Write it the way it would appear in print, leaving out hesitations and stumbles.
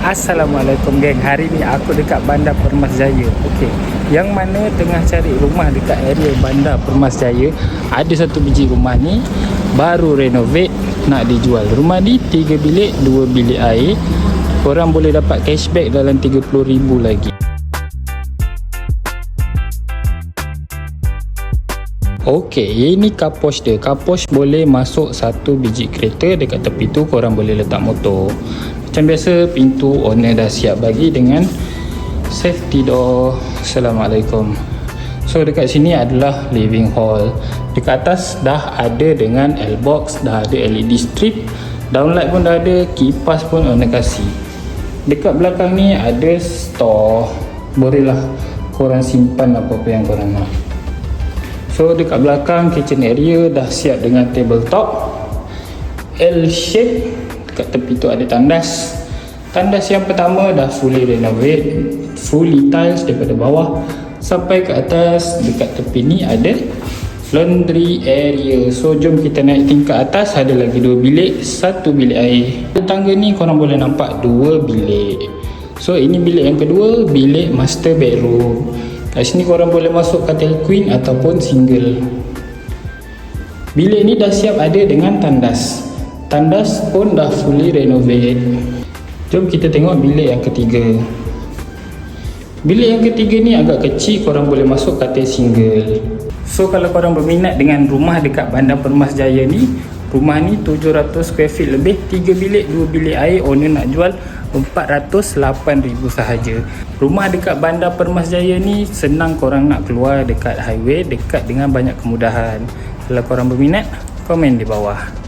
Assalamualaikum geng. Hari ni aku dekat Bandar Permas Jaya. Okey. Yang mana tengah cari rumah dekat area Bandar Permas Jaya. Ada satu biji rumah ni baru renovate nak dijual. Rumah ni 3 bilik, 2 bilik air. Korang boleh dapat cashback dalam 30,000 lagi. Okey, ini carport dia. Carport boleh masuk satu biji kereta. Dekat tepi tu korang boleh letak motor. Macam biasa, pintu owner dah siap bagi dengan safety door. Assalamualaikum. So dekat sini adalah living hall. Dekat atas dah ada dengan L-box, dah ada LED strip, downlight pun dah ada, kipas pun owner kasih. Dekat belakang ni ada store. Bolehlah korang simpan apa-apa yang korang nak. So dekat belakang kitchen area dah siap dengan table top L shape. Dekat tepi tu ada tandas. Tandas yang pertama dah fully renovate, fully tiles daripada bawah sampai ke atas. Dekat tepi ni ada laundry area. So jom kita naik tingkat atas. Ada lagi 2 bilik, 1 bilik air. Tangga ni korang boleh nampak 2 bilik. So ini bilik yang kedua, bilik master bedroom. Kat sini korang boleh masuk katil queen ataupun single. Bilik ni dah siap ada dengan tandas. Tandas pun dah fully renovate. Jom kita tengok bilik yang ketiga. Bilik yang ketiga ni agak kecil, korang boleh masuk katil single. So kalau korang berminat dengan rumah dekat Bandar Permas Jaya ni, rumah ni 700 square feet lebih, 3 bilik, 2 bilik air, owner nak jual 408,000 sahaja. Rumah dekat Bandar Permas Jaya ni senang korang nak keluar dekat highway, dekat dengan banyak kemudahan. Kalau korang berminat, komen di bawah.